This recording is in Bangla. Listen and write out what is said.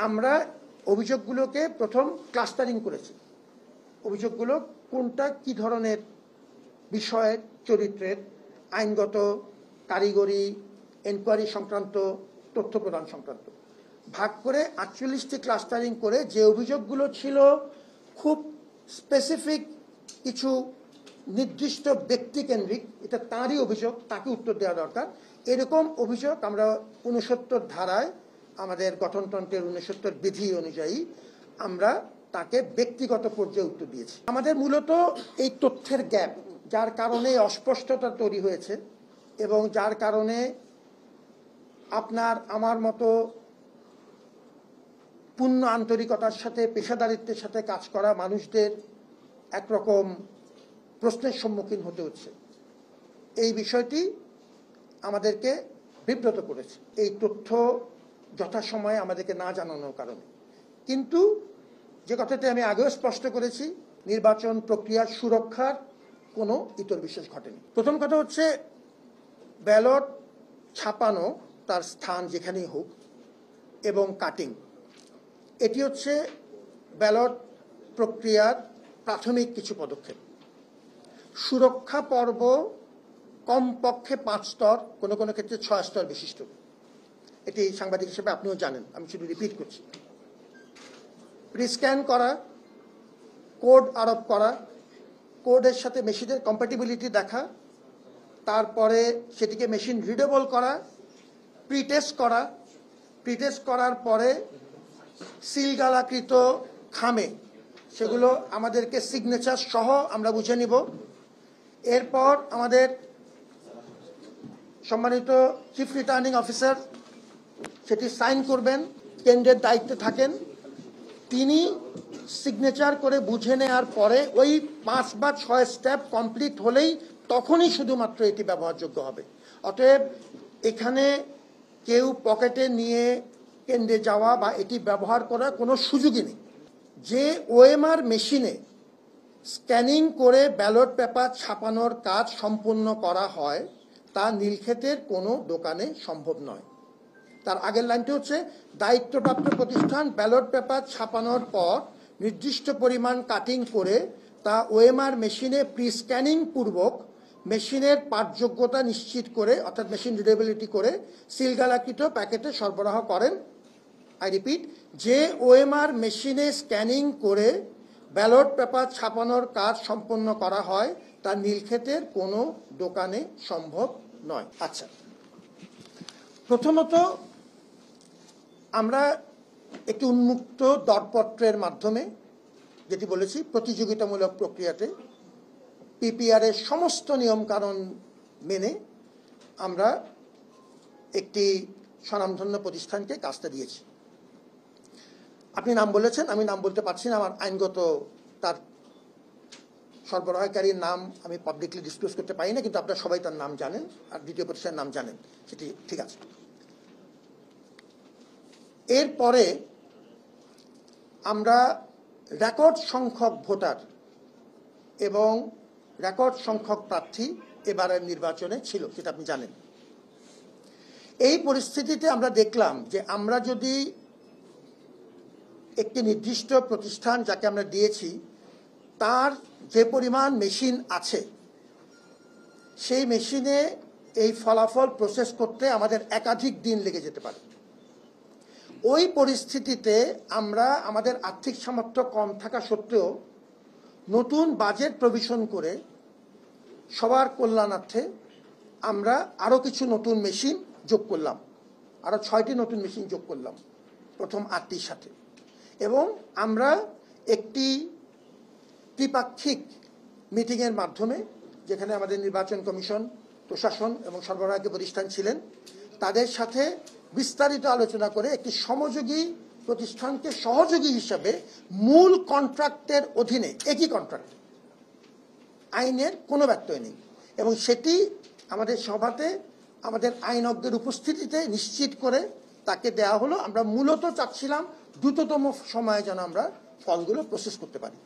আমরা অভিযোগগুলোকে প্রথম ক্লাস্টারিং করেছি। অভিযোগগুলো কোনটা কি ধরনের বিষয়ের, চরিত্রের, আইনগত, কারিগরি, এনকোয়ারি সংক্রান্ত, তথ্য প্রদান সংক্রান্ত ভাগ করে 48টি ক্লাস্টারিং করে যে অভিযোগগুলো ছিল খুব স্পেসিফিক, কিছু নির্দিষ্ট ব্যক্তিকেন্দ্রিক, এটা তাঁরই অভিযোগ, তাকে উত্তর দেওয়া দরকার, এরকম অভিযোগ আমরা 69 ধারায় আমাদের গঠনতন্ত্রের 69 বিধি অনুযায়ী আমরা তাকে ব্যক্তিগত পর্যায়ে উত্তর দিয়েছি। আমাদের মূলত এই তথ্যের গ্যাপ, যার কারণে অস্পষ্টতা তৈরি হয়েছে এবং যার কারণে আপনার আমার মতো পূর্ণ আন্তরিকতার সাথে, পেশাদারিত্বের সাথে কাজ করা মানুষদের একরকম প্রশ্নের সম্মুখীন হতে হচ্ছে। এই বিষয়টি আমাদেরকে বিব্রত করেছে, এই তথ্য যথাসময়ে আমাদেরকে না জানানোর কারণে। কিন্তু যে কথাটি আমি আগেও স্পষ্ট করেছি, নির্বাচন প্রক্রিয়ার সুরক্ষার কোনো ইতর বিশেষ ঘটেনি। প্রথম কথা হচ্ছে, ব্যালট ছাপানো তার স্থান যেখানেই হোক এবং কাটিং, এটি হচ্ছে ব্যালট প্রক্রিয়ার প্রাথমিক কিছু পদক্ষেপ। সুরক্ষা পর্ব কমপক্ষে 5 স্তর, কোনো কোনো ক্ষেত্রে 6 স্তর বিশিষ্ট। এটি সাংবাদিক হিসেবে আপনিও জানেন, আমি শুধু রিপিট করছি। প্রিস্ক্যান করা, কোড আরোপ করা, কোডের সাথে মেশিনের কম্প্যাটিবিলিটি দেখা, তারপরে সেটিকে মেশিন রিডেবল করা, প্রিটেস্ট করা, প্রিটেস্ট করার পরে সিলগালাকৃত খামে সেগুলো আমাদেরকে সিগনেচার সহ আমরা বুঝে নিব। এরপর আমাদের সম্মানিত চিফ রিটার্নিং অফিসার সেটি সাইন করবেন, কেন্দ্রের দায়িত্বে থাকেন, তিনি সিগনেচার করে বুঝে নেওয়ার পরে ওই 5 বা 6 স্টেপ কমপ্লিট হলেই তখনই শুধুমাত্র এটি ব্যবহারযোগ্য হবে। অতএব এখানে কেউ পকেটে নিয়ে কেন্দ্রে যাওয়া বা এটি ব্যবহার করার কোনো সুযোগই নেই। যে ওএমআর মেশিনে স্ক্যানিং করে ব্যালট পেপার ছাপানোর কাজ সম্পূর্ণ করা হয় তা নীলক্ষেতের কোনো দোকানে সম্ভব নয়। তার আগের লাইনটি হচ্ছে, দায়িত্বপ্রাপ্ত প্রতিষ্ঠান ব্যালট পেপার ছাপানোর পর নির্দিষ্ট পরিমাণ কাটিং করে তা ওএমআর মেশিনে প্রি স্ক্যানিং পূর্বক মেশিনের পাঠযোগ্যতা নিশ্চিত করে, অর্থাৎ মেশিন রিডেবিলিটি করে সিলগালাকৃত প্যাকেটে সরবরাহ করেন। আই রিপিট, যে ওএমআর মেশিনে স্ক্যানিং করে ব্যালট পেপার ছাপানোর কাজ সম্পন্ন করা হয় তা নীলক্ষেতের কোনো দোকানে সম্ভব নয়। আচ্ছা, প্রথমত আমরা একটি উন্মুক্ত দরপত্রের মাধ্যমে, যেটি বলেছি প্রতিযোগিতামূলক প্রক্রিয়াতে পিপিআর এর সমস্ত নিয়মকানুন মেনে আমরা একটি স্বনামধন্য প্রতিষ্ঠানকে কাজটা দিয়েছি। আপনি নাম বলেছেন, আমি নাম বলতে পারছি না, আমার আইনগত তার সরবরাহকারীর নাম আমি পাবলিকলি ডিসক্লোজ করতে পারি না, কিন্তু আপনারা সবাই তার নাম জানেন আর দ্বিতীয় প্রতিষ্ঠানের নাম জানেন, সেটি ঠিক আছে। এরপরে আমরা রেকর্ড সংখ্যক ভোটার এবং রেকর্ড সংখ্যক প্রার্থী এবারের নির্বাচনে ছিল, সেটা আপনি জানেন। এই পরিস্থিতিতে আমরা দেখলাম যে আমরা যদি একটি নির্দিষ্ট প্রতিষ্ঠান যাকে আমরা দিয়েছি তার যে পরিমাণ মেশিন আছে, সেই মেশিনে এই ফলাফল প্রসেস করতে আমাদের একাধিক দিন লেগে যেতে পারে। ওই পরিস্থিতিতে আমরা আমাদের আর্থিক সামর্থ্য কম থাকা সত্ত্বেও নতুন বাজেট প্রভিশন করে সবার কল্যাণার্থে আমরা আরও কিছু নতুন মেশিন যোগ করলাম, আরও 6টি নতুন মেশিন যোগ করলাম প্রথম 8টির সাথে। এবং আমরা একটি ত্রিপাক্ষিক মিটিংয়ের মাধ্যমে, যেখানে আমাদের নির্বাচন কমিশন, প্রশাসন এবং সরবরাহকারী প্রতিষ্ঠান ছিলেন, তাদের সাথে বিস্তারিত আলোচনা করে একটি সমযোগী প্রতিষ্ঠানকে সহযোগী হিসাবে মূল কন্ট্রাক্টের অধীনে, একই কন্ট্রাক্ট, আইনের কোনো ব্যত্যয় নেই, এবং সেটি আমাদের সভাতে আমাদের আইনজ্ঞদের উপস্থিতিতে নিশ্চিত করে তাকে দেয়া হলো। আমরা মূলত চাচ্ছিলাম দ্রুততম সময়ে যেন আমরা ফলগুলো প্রসেস করতে পারি।